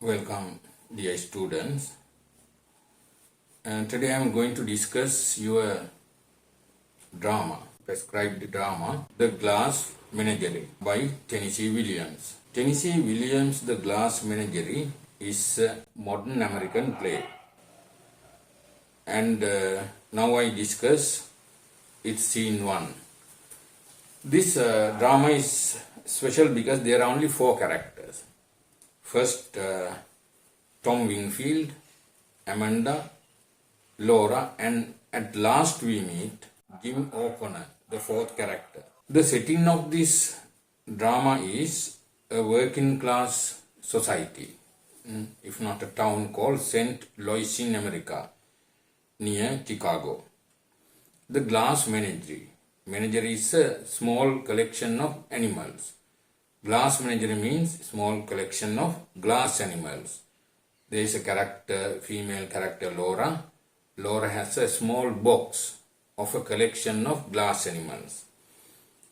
Welcome, dear students. And today I am going to discuss your drama, prescribed drama, The Glass Menagerie by Tennessee Williams. Tennessee Williams' The Glass Menagerie is a modern American play. And now I discuss its scene 1. This drama is special because there are only 4 characters. First, Tom Wingfield, Amanda, Laura, and at last we meet Jim O'Connor, the 4th character. The setting of this drama is a working class society, if not a town called St. Louis in America, near Chicago. The Glass Menagerie. Menagerie is a small collection of animals. Glass menagerie means small collection of glass animals. There is a character, female character Laura. Laura has a small box of a collection of glass animals.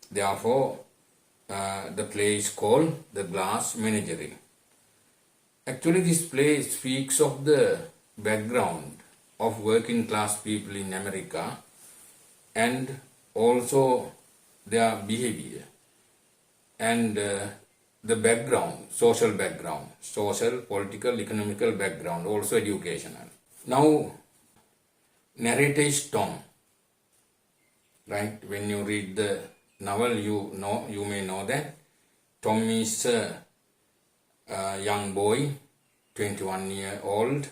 Therefore, the play is called The Glass Menagerie. Actually, this play speaks of the background of working class people in America and also their behavior. And the background, social, political, economical background, also educational. Now, narrator is Tom, right? When you read the novel, you may know that Tom is a young boy, 21-year-old,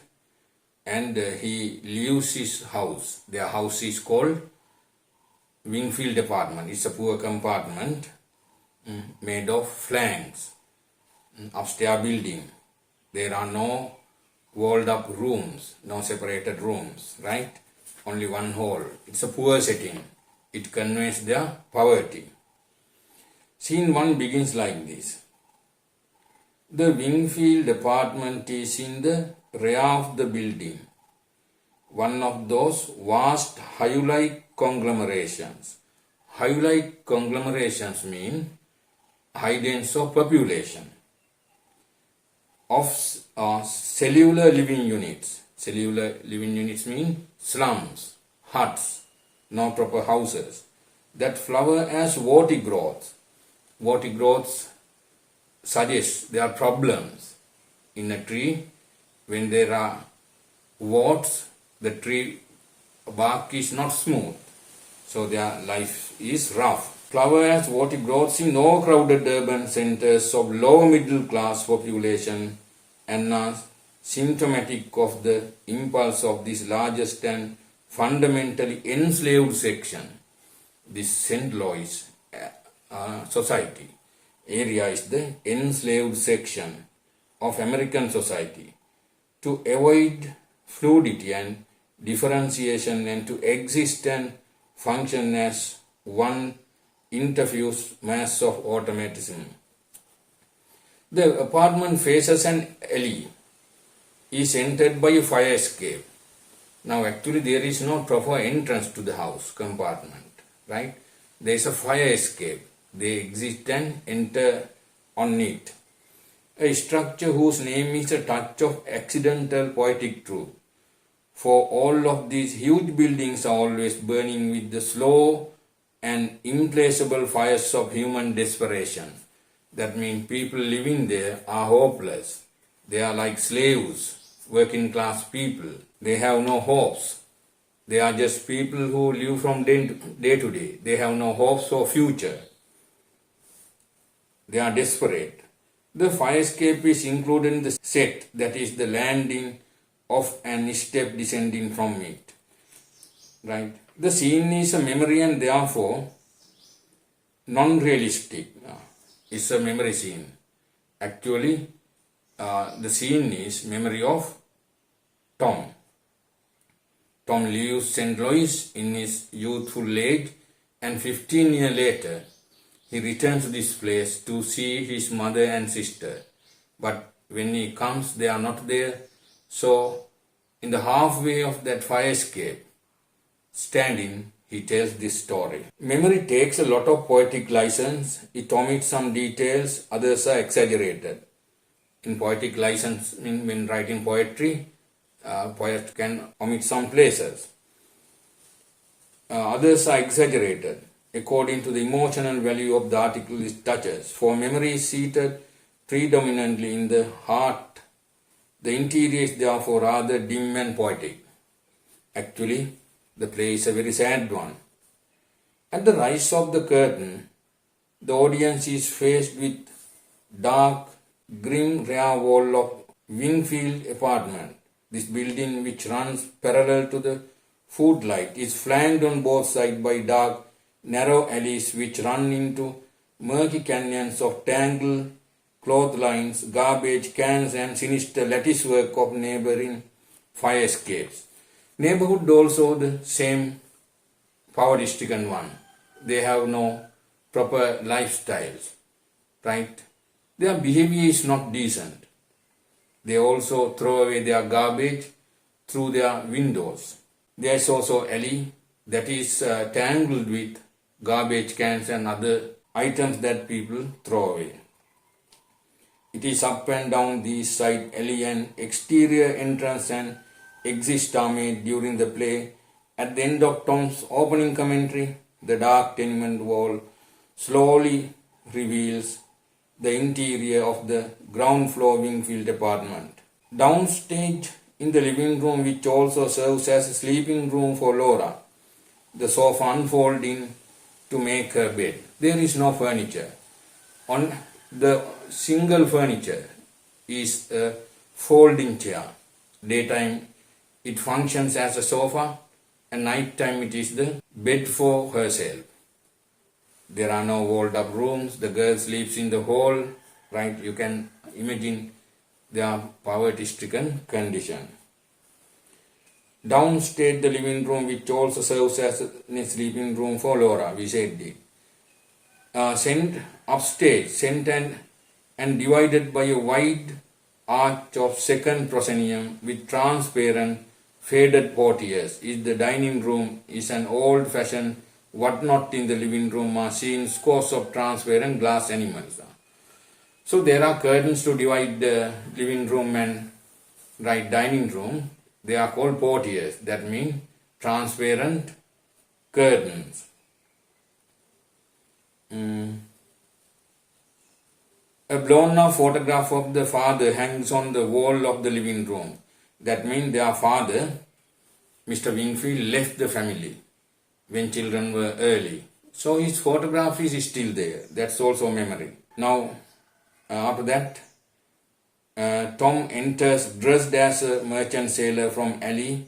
and he leaves his house. Their house is called Wingfield Apartment. It's a poor compartment made of flanks, upstairs building. There are no walled up rooms, no separated rooms, right? Only one hall. It's a poor setting. It conveys their poverty. Scene 1 begins like this. The Wingfield apartment is in the rear of the building, one of those vast hive-like conglomerations. Hive-like conglomerations mean high density of population of cellular living units. Cellular living units mean slums, huts, no proper houses that flower as warty growths. Warty growths suggest there are problems in a tree. When there are warts, the tree bark is not smooth, so their life is rough. Flower as warty growths in no crowded urban centers of low middle class population and are symptomatic of the impulse of this largest and fundamentally enslaved section. This St. Louis society area is the enslaved section of American society. To avoid fluidity and differentiation and to exist and function as one interfused mass of automatism. The apartment faces an alley, is entered by a fire escape. Now actually there is no proper entrance to the house compartment, right? There is a fire escape. They exist and enter on it. A structure whose name is a touch of accidental poetic truth. For all of these huge buildings are always burning with the slow and implacable fires of human desperation. That means people living there are hopeless. They are like slaves, working class people. They have no hopes. They are just people who live from day to day. They have no hopes for future. They are desperate. The fire escape is included in the set, that is the landing of an step descending from it. Right? The scene is a memory and therefore non-realistic. It's a memory scene. Actually, the scene is memory of Tom. Tom leaves St. Louis in his youthful age and 15 years later he returns to this place to see his mother and sister. But when he comes, they are not there. So in the halfway of that fire escape, standing, he tells this story. Memory takes a lot of poetic license. It omits some details, others are exaggerated. in poetic license, when writing poetry, poet can omit some places. Others are exaggerated according to the emotional value of the article it touches. For memory is seated predominantly in the heart, the interior is therefore rather dim and poetic. Actually, the play is a very sad one. At the rise of the curtain, the audience is faced with dark, grim rear wall of Wingfield apartment. This building, which runs parallel to the footlight, is flanked on both sides by dark, narrow alleys which run into murky canyons of tangled clotheslines, garbage cans and sinister latticework of neighboring fire escapes. Neighborhood also the same poverty-stricken one. They have no proper lifestyles, right? Their behavior is not decent. They also throw away their garbage through their windows. There is also alley that is tangled with garbage cans and other items that people throw away. It is up and down these side alley and exterior entrance and exit are made during the play. At the end of Tom's opening commentary, the dark tenement wall slowly reveals the interior of the ground floor Wingfield apartment. Downstage in the living room, which also serves as a sleeping room for Laura, the sofa unfolds in to make her bed. There is no furniture. On the single furniture is a folding chair. Daytime it functions as a sofa, and nighttime it is the bed for herself. There are no walled up rooms. The girl sleeps in the hall, right? You can imagine their poverty-stricken condition. Downstage the living room, which also serves as a sleeping room for Laura, we said it. Sent upstage, sent and divided by a wide arch of second proscenium with transparent faded portieres, is the dining room, is an old-fashioned whatnot in the living room are seen scores of transparent glass animals. So there are curtains to divide the living room and dining room. They are called portieres. That means transparent curtains. A blown-up photograph of the father hangs on the wall of the living room. That means their father, Mr. Wingfield, left the family when children were early. So his photograph is still there. That's also memory. Now, after that, Tom enters dressed as a merchant sailor from alley,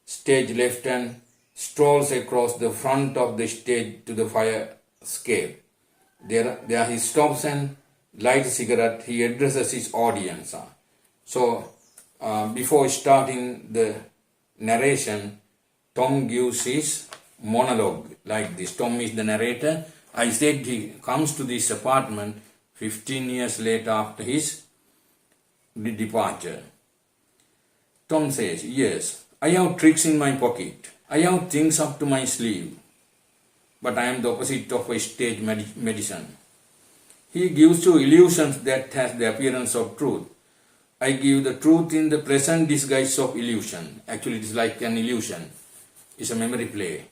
stage left, and strolls across the front of the stage to the fire escape. There he stops and lights a cigarette. He addresses his audience. So, before starting the narration, Tom gives his monologue like this. Tom is the narrator. I said he comes to this apartment 15 years later after his departure. Tom says, "Yes, I have tricks in my pocket. I have things up to my sleeve. But I am the opposite of a stage magician. He gives you illusions that has the appearance of truth. I give the truth in the present disguise of illusion." Actually, it is like an illusion. It's a memory play.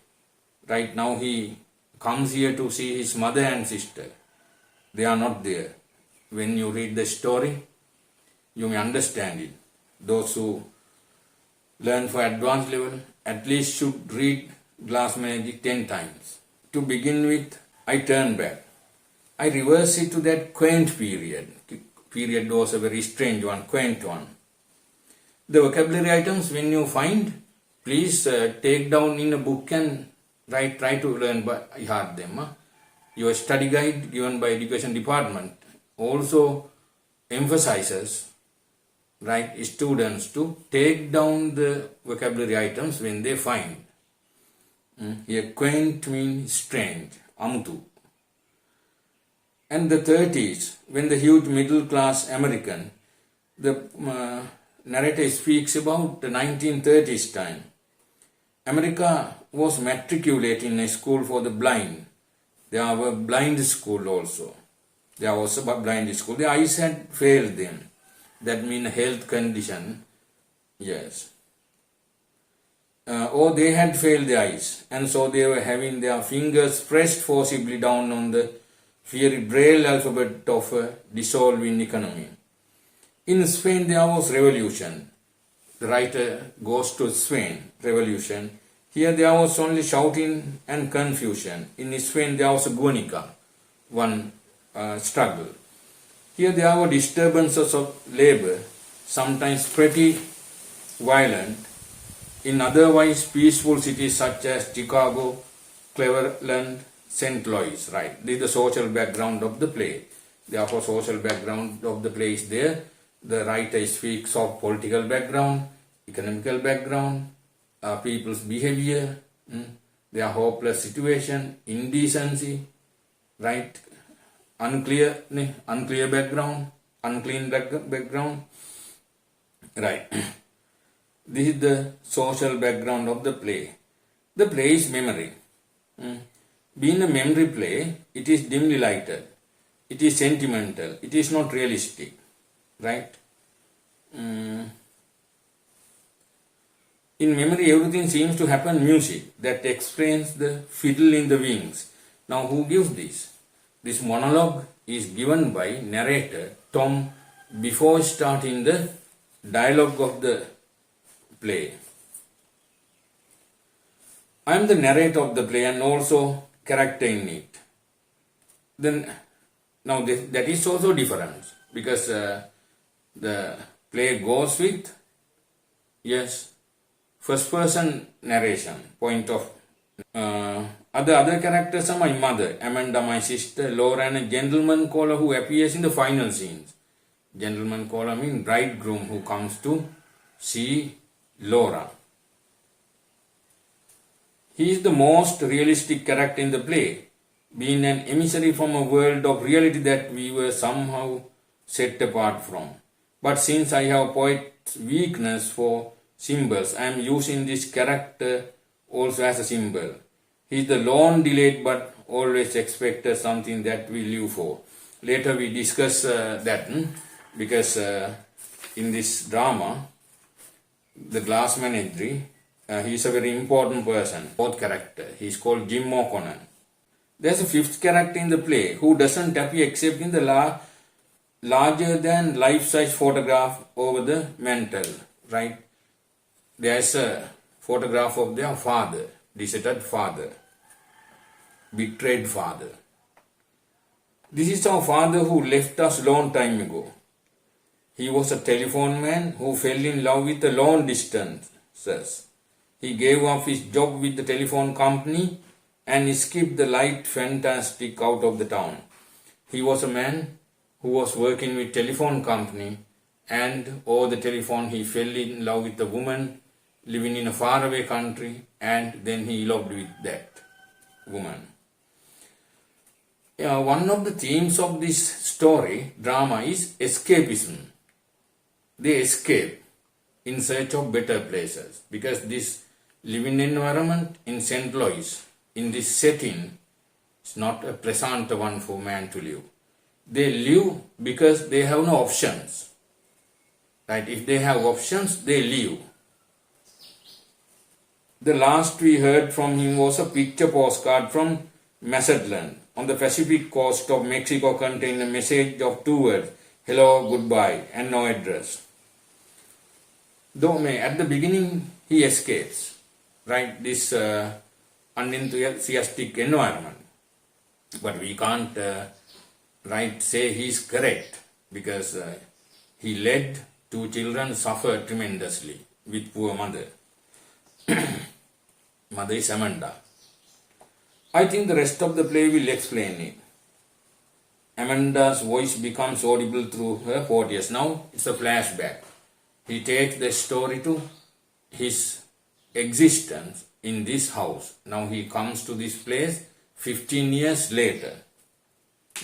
Right now he comes here to see his mother and sister. They are not there. When you read the story, you may understand it. Those who learn for advanced level at least should read Glass Magic 10 times. To begin with, I turn back. I reverse it to that quaint period. The period was a very strange one, quaint one. The vocabulary items, when you find, please take down in a book and try to learn by heart them. Your study guide given by Education Department also emphasizes students to take down the vocabulary items when they find. Here quaint means strange, amutu. And the 30s, when the huge middle class American, the narrator speaks about the 1930s time. America was matriculating in a school for the blind. There were blind school also. There was a blind school. The eyes had failed them. that means health condition, yes. Or they had failed their eyes, and so they were having their fingers pressed forcibly down on the fiery braille alphabet of a dissolving economy. In Spain there was revolution. The writer goes to Spain, revolution. Here there was only shouting and confusion. In Spain there was a Guernica, one struggle. Here there were disturbances of labor, sometimes pretty violent, in otherwise peaceful cities such as Chicago, Cleveland, St. Louis, right? This is the social background of the play. Therefore, social background of the play is there. The writer speaks of political background, economical background, people's behavior, their hopeless situation, indecency, right? Unclear background, unclean background, right? This is the social background of the play. The play is memory. Being a memory play, it is dimly lighted. It is sentimental. It is not realistic, right? In memory, everything seems to happen music that explains the fiddle in the wings. Now, who gives this? This monologue is given by narrator Tom before starting the dialogue of the play. I am the narrator of the play and also character in it. Then, now that is also different because the play goes with, yes, first person narration, point of other characters are my mother, Amanda, my sister, Laura, and a gentleman caller who appears in the final scenes. Gentleman caller means bridegroom who comes to see Laura. He is the most realistic character in the play, being an emissary from a world of reality that we were somehow set apart from. But since I have poet's weakness for symbols, I am using this character also as a symbol. He is the long delayed but always expected something that we live for. Later we discuss that because in this drama, the glass menagerie, he is a very important person, fourth character. He is called Jim O'Connor. There is a fifth character in the play who doesn't appear except in the larger than life-size photograph over the mantel, right? There is a photograph of their father, deserted father, betrayed father. This is our father who left us long time ago. He was a telephone man who fell in love with the long distances. He gave up his job with the telephone company and skipped the light fantastic out of the town. He was a man who was working with telephone company, and over the telephone he fell in love with a woman living in a faraway country, and then he eloped with that woman. One of the themes of this story, drama, is escapism. They escape in search of better places because this living environment in St. Louis, in this setting, is not a pleasant one for man to live. They live because they have no options. Right? If they have options, they live. The last we heard from him was a picture postcard from Mazatlan on the Pacific coast of Mexico containing a message of 2 words, hello, goodbye, and no address. Though at the beginning he escapes, right, this unenthusiastic environment. But we can't say he is correct because he let 2 children suffer tremendously with poor mother. Mother is Amanda. I think the rest of the play will explain it. Amanda's voice becomes audible through her 40 years. Now it's a flashback. He takes the story to his existence in this house. Now he comes to this place 15 years later.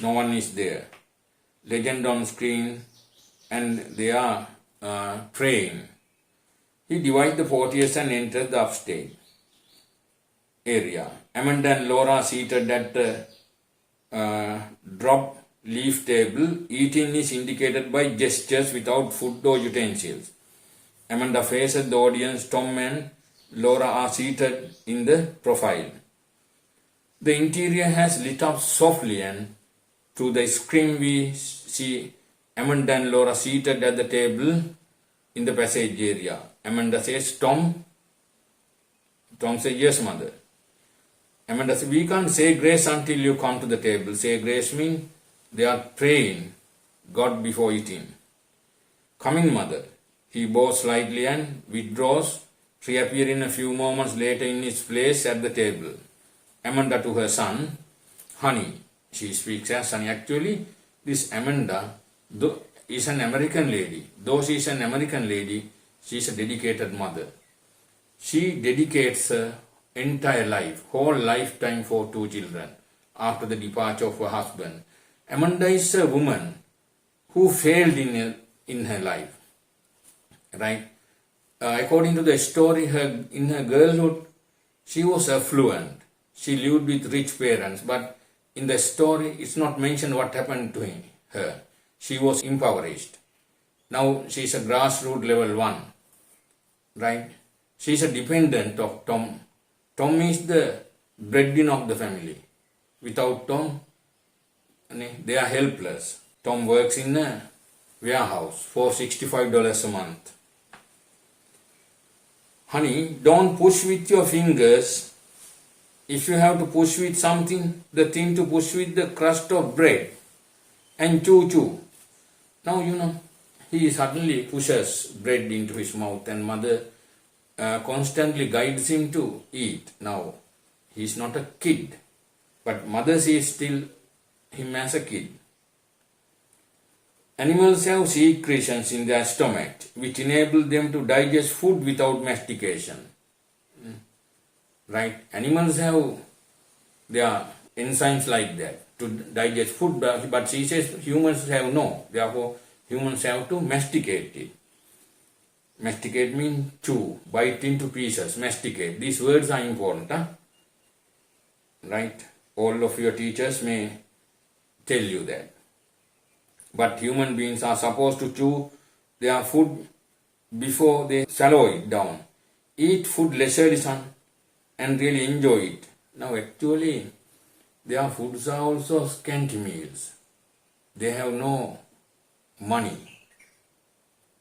No one is there. Legend on screen and they are praying. He divides the 40 years and enters the upstate area. Amanda and Laura seated at the drop leaf table. Eating is indicated by gestures without food or utensils. Amanda faces the audience. Tom and Laura are seated in the profile. The interior has lit up softly, and through the screen we see Amanda and Laura seated at the table in the passage area. Amanda says, Tom. Tom says, yes, mother. Amanda says, we can't say grace until you come to the table. Say grace means they are praying God before eating. Come in, mother. He bows slightly and withdraws, reappearing a few moments later in his place at the table. Amanda to her son, honey. She speaks as honey. Actually, this Amanda is an American lady. Though she is an American lady, she is a dedicated mother. She dedicates her entire life, whole lifetime for 2 children after the departure of her husband. Amanda is a woman who failed in her life. Right? According to the story, in her girlhood, she was affluent. She lived with rich parents, but in the story, it's not mentioned what happened to her. She was impoverished. Now she is a grassroots level 1. Right? She is a dependent of Tom. Tom is the breadwinner of the family. Without Tom, they are helpless. Tom works in a warehouse for $65 a month. Honey, don't push with your fingers. If you have to push with something, the thing to push with the crust of bread and chew. Now, he suddenly pushes bread into his mouth and mother constantly guides him to eat. Now, he is not a kid, but mother sees still him as a kid. Animals have secretions in their stomach which enable them to digest food without mastication. Right? Animals have their enzymes like that to digest food, but she says humans have no. Therefore, humans have to masticate it. Masticate means chew, bite into pieces, masticate. These words are important. Right? All of your teachers may tell you that. But human beings are supposed to chew their food before they swallow it down. Eat food leisurely, son, and really enjoy it. Now actually, their foods are also scanty meals. They have no money.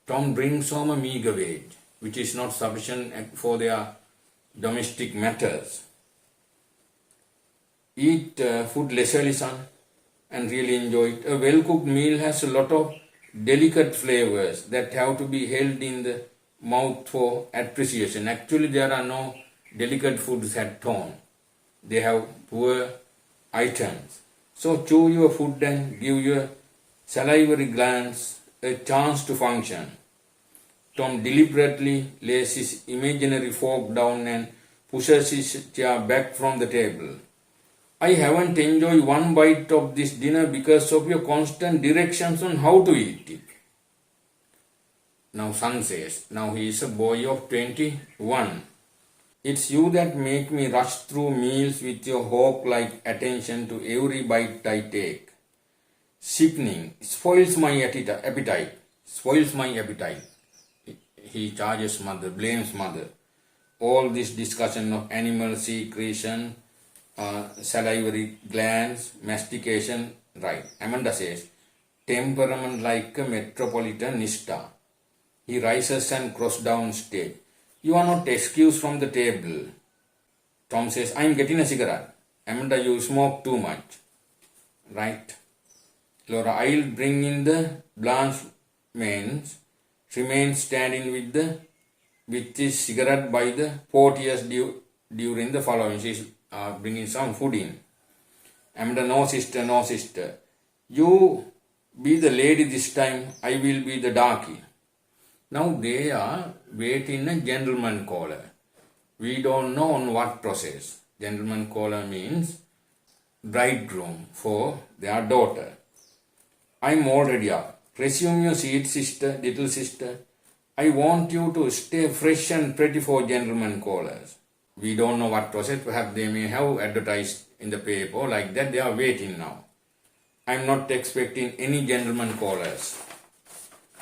Tom brings home a meager wage, which is not sufficient for their domestic matters. Eat food leisurely, son, and really enjoy it. A well-cooked meal has a lot of delicate flavors that have to be held in the mouth for appreciation. Actually, there are no delicate foods at home. They have poor items. So chew your food and give your salivary glands a chance to function. Tom deliberately lays his imaginary fork down and pushes his chair back from the table. I haven't enjoyed one bite of this dinner because of your constant directions on how to eat it. Now son says, now he is a boy of 21. It's you that make me rush through meals with your hawk-like attention to every bite I take. Sickening, spoils my appetite. Spoils my appetite. He charges mother, blames mother. All this discussion of animal secretion, salivary glands, mastication, right. Amanda says, temperament like a metropolitan nista. He rises and crosses down stage. You are not excused from the table. Tom says, I am getting a cigarette. Amanda, you smoke too much. Right. Laura, I'll bring in the blanched mains. Remains standing with his cigarette by the portieres during the following. She's bringing some food in. Amanda, no sister, no sister. You be the lady this time, I will be the darky. Now they are waiting a gentleman caller. We don't know on what process. Gentleman caller means bridegroom for their daughter. I'm already up. Resume your seat, sister, little sister. I want you to stay fresh and pretty for gentlemen callers. We don't know what process. Perhaps they may have advertised in the paper like that. They are waiting now. I'm not expecting any gentleman callers,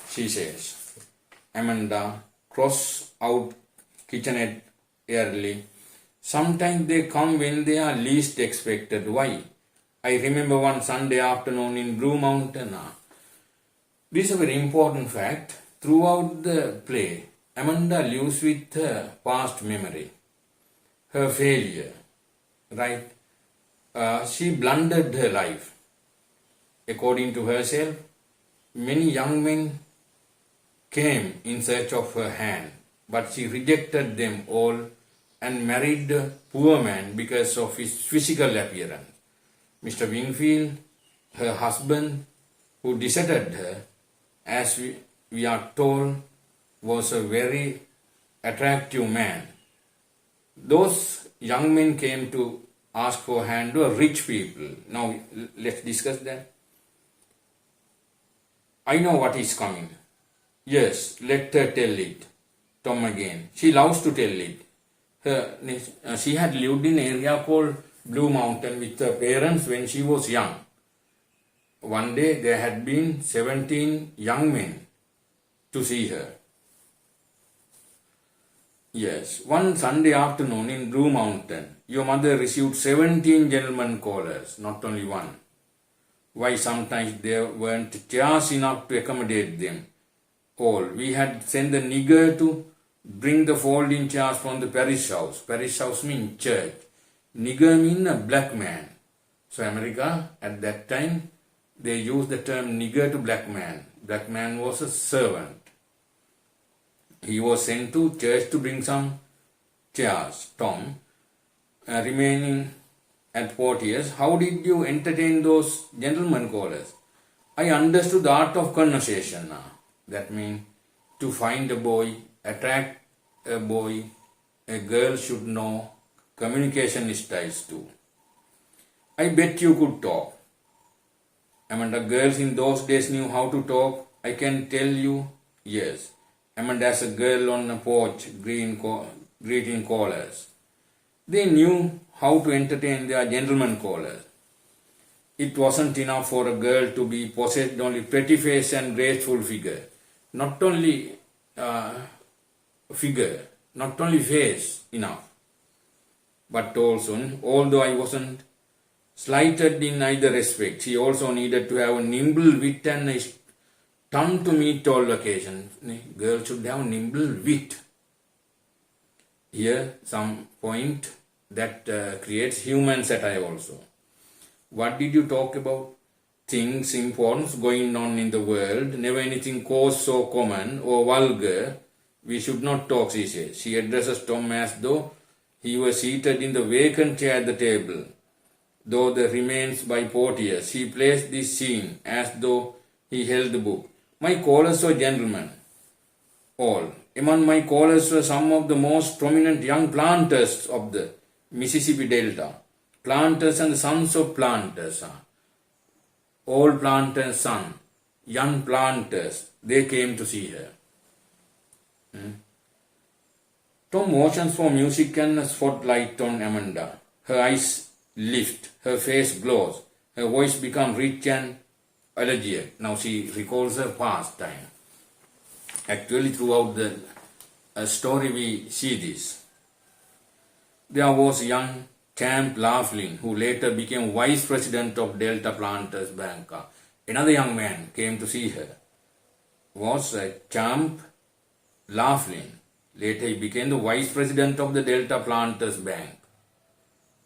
she says. Amanda cross out kitchenette early. Sometimes they come when they are least expected. Why? I remember one Sunday afternoon in Blue Mountain. This is a very important fact. Throughout the play, Amanda lives with her past memory, her failure, right? She blundered her life. According to herself, many young men came in search of her hand, but she rejected them all and married a poor man because of his physical appearance. Mr. Wingfield, her husband, who deserted her, as we are told, was a very attractive man. Those young men came to ask for hand were rich people. Now let's discuss that. I know what is coming. Yes, let her tell it. Tom again. She loves to tell it. She had lived in an area called Blue Mountain with her parents when she was young. One day there had been 17 young men to see her. Yes, one Sunday afternoon in Blue Mountain, your mother received 17 gentlemen callers, not only one. Why, sometimes there weren't chairs enough to accommodate them all. We had sent the nigger to bring the folding chairs from the parish house. Parish house means church. Nigger means a black man. So America, at that time, they used the term nigger to black man. Black man was a servant. He was sent to church to bring some chairs. Tom, remaining at 40 years, how did you entertain those gentlemen callers? I understood the art of conversation now. That means to find a boy, attract a boy, a girl should know communication styles too. I bet you could talk. Amanda, girls in those days knew how to talk. I can tell you, yes. Amanda as a girl on a porch greeting callers. They knew how to entertain their gentlemen callers. It wasn't enough for a girl to be possessed only pretty face and graceful figure. Not only figure, not only face enough, but also, although I wasn't slighted in either respect, she also needed to have a nimble wit and a tongue to meet all occasions. Girls should have nimble wit. Here, some point that creates human satire also. What did you talk about? Things important going on in the world, never anything coarse so common or vulgar. We should not talk, she says. She addresses Tom as though he was seated in the vacant chair at the table, though the remains by Portier. She plays this scene as though he held the book. My callers were gentlemen, all. Among my callers were some of the most prominent young planters of the Mississippi Delta. Planters and the sons of planters. All planters' sons, young planters, they came to see her. Tom motions for music and a spotlight on Amanda. Her eyes lift, her face glows, her voice becomes rich and elegiac. Now she recalls her past time. Actually, throughout the story we see this. There was young Champ Laughlin, who later became vice president of Delta Planters Bank. Another young man came to see her. Was Champ Laughlin. Later he became the vice president of the Delta Planters Bank.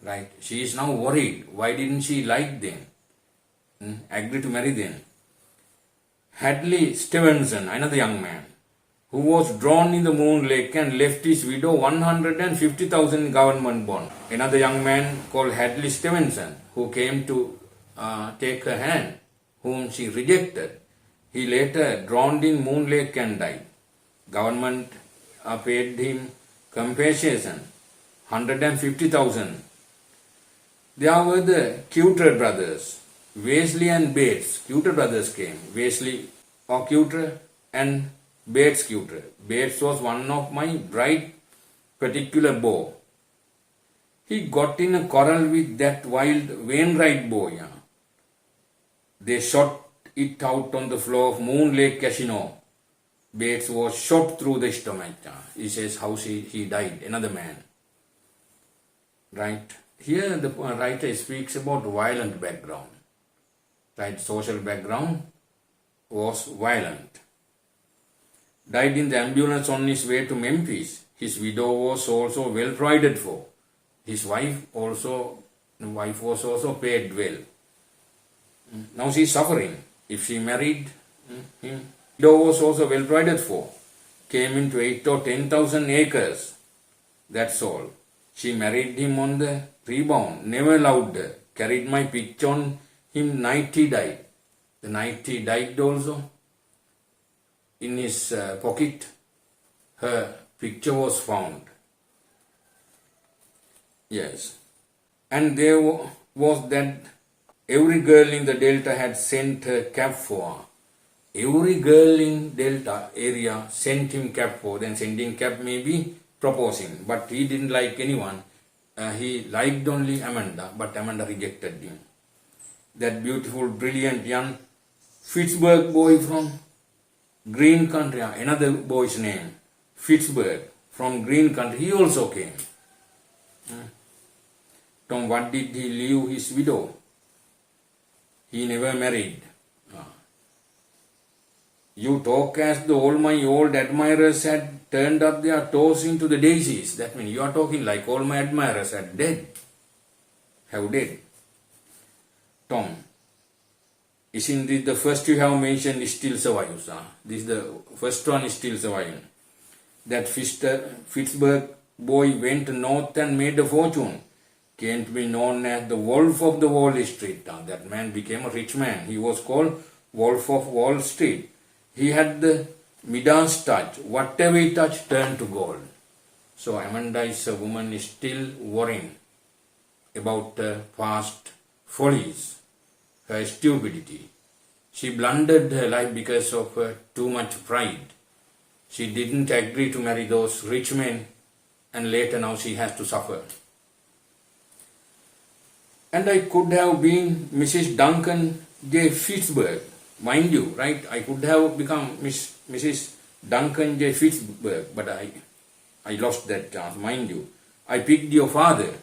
Right? She is now worried. Why didn't she like them? Agree to marry them. Hadley Stevenson, another young man, who was drawn in the Moon Lake and left his widow 150,000 government bond. Another young man called Hadley Stevenson, who came to take her hand, whom she rejected. He later drowned in Moon Lake and died. Government paid him compensation, 150,000. There were the Cutter brothers, Wesley and Bates. Cutter brothers came. Wesley or Cutter and Bates Cutter. Bates was one of my bright particular beau. He got in a quarrel with that wild Wainwright boy. They shot it out on the floor of Moon Lake Casino. Bates was shot through the stomach. He says how he died, another man. Right? Here the writer speaks about violent background. Right? Social background was violent. Died in the ambulance on his way to Memphis. His widow was also well provided for. His wife was also paid well. Now she is suffering. If she married him, widow was also well provided for. Came into 8 or 10,000 acres. That's all. She married him on the rebound. Never loved her. Carried my picture on him night he died. The night he died also, in his pocket, her picture was found. Yes. And there was that every girl in the Delta had sent her cap for her. Every girl in Delta area sent him cap for. Then sending cap may be proposing. But he didn't like anyone. He liked only Amanda, but Amanda rejected him. That beautiful, brilliant young Pittsburgh boy from Green Country, another boy's name, Pittsburgh, from Green Country, he also came. Tom, what did he leave his widow? He never married. You talk as though all my old admirers had turned up their toes into the daisies. That means you are talking like all my admirers are dead. Have dead. Tom, isn't this the first you have mentioned still survives? This is the first one is still surviving. That Pittsburgh boy went north and made a fortune. Came to be known as the Wolf of the Wall Street. That man became a rich man. He was called Wolf of Wall Street. He had the Midas touch. Whatever he touched turned to gold. So Amanda is a woman is still worrying about past follies, her stupidity. She blundered her life because of too much pride. She didn't agree to marry those rich men, and later now she has to suffer. And I could have been Mrs. Duncan J. Pittsburgh, mind you, right? I could have become Mrs. Duncan J. Pittsburgh, but I lost that chance, mind you. I picked your father.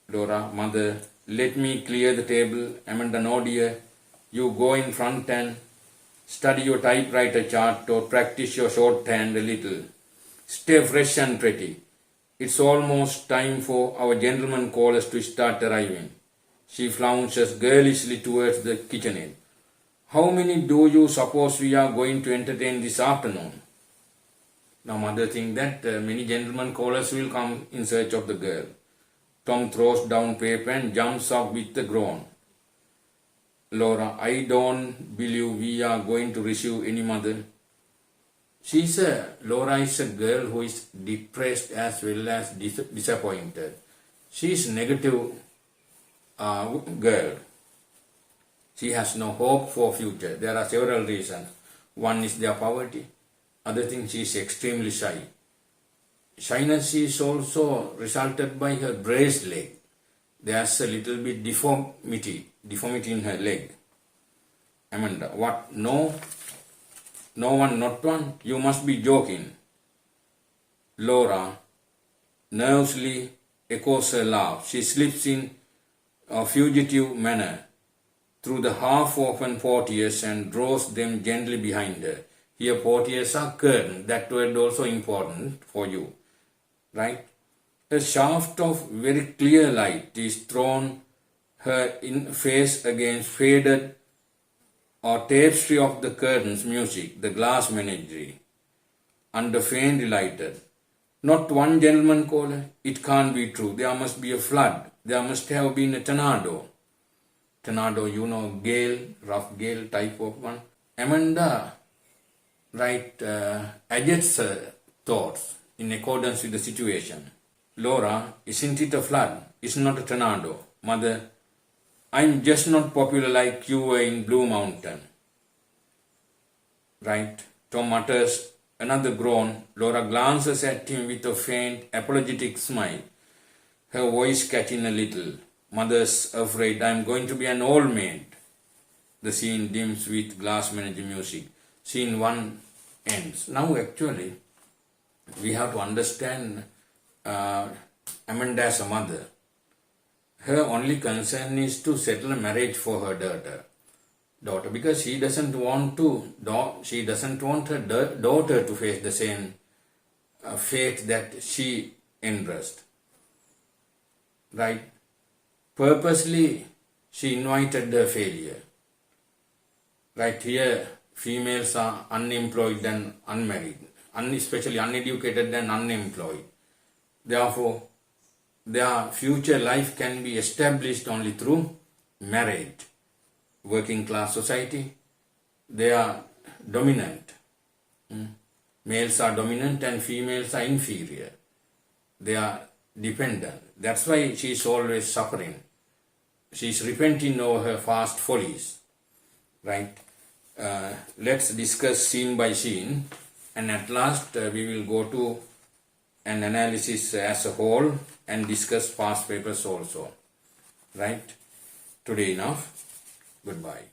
Laura, mother, let me clear the table. Amanda, no dear. You go in front and study your typewriter chart or practice your shorthand a little. Stay fresh and pretty. It's almost time for our gentleman callers to start arriving. She flounces girlishly towards the kitchenette. How many do you suppose we are going to entertain this afternoon? Now mother thinks that many gentlemen callers will come in search of the girl. Tom throws down paper and jumps up with a groan. Laura, I don't believe we are going to receive any mother. Laura is a girl who is depressed as well as disappointed. She is a negative girl. She has no hope for future. There are several reasons. One is their poverty. Other thing, she is extremely shy. Shyness is also resulted by her braced leg. There's a little bit deformity in her leg. Amanda, what? No one, not one. You must be joking. Laura nervously echoes her laugh. She slips in a fugitive manner through the half-open portieres and draws them gently behind her. Here portieres are curtains. That word also important for you. Right? A shaft of very clear light is thrown her in face against faded or tapestry of the curtains music, the glass menagerie, under faintly lighted. Not one gentleman caller. It can't be true. There must be a flood. There must have been a tornado. Tornado, you know, gale, rough gale type of one. Amanda, adjusts her thoughts in accordance with the situation. Laura, isn't it a flood? It's not a tornado. Mother, I'm just not popular like you were in Blue Mountain. Right? Tom mutters another groan. Laura glances at him with a faint, apologetic smile, her voice catching a little. Mother's afraid, I am going to be an old maid. The scene dims with glass menagerie music. Scene 1 ends. Now actually, we have to understand Amanda as a mother. Her only concern is to settle a marriage for her daughter, because she doesn't want her daughter to face the same fate that she embraced. Right? Purposely, she invited the failure. Right here, females are unemployed and unmarried, especially uneducated and unemployed. Therefore, their future life can be established only through marriage. Working class society, they are dominant. Males are dominant and females are inferior. They are dependent. That's why she is always suffering. She is repenting over her past follies. Right? Let's discuss scene by scene, and at last we will go to an analysis as a whole and discuss past papers also. Right? Today enough. Goodbye.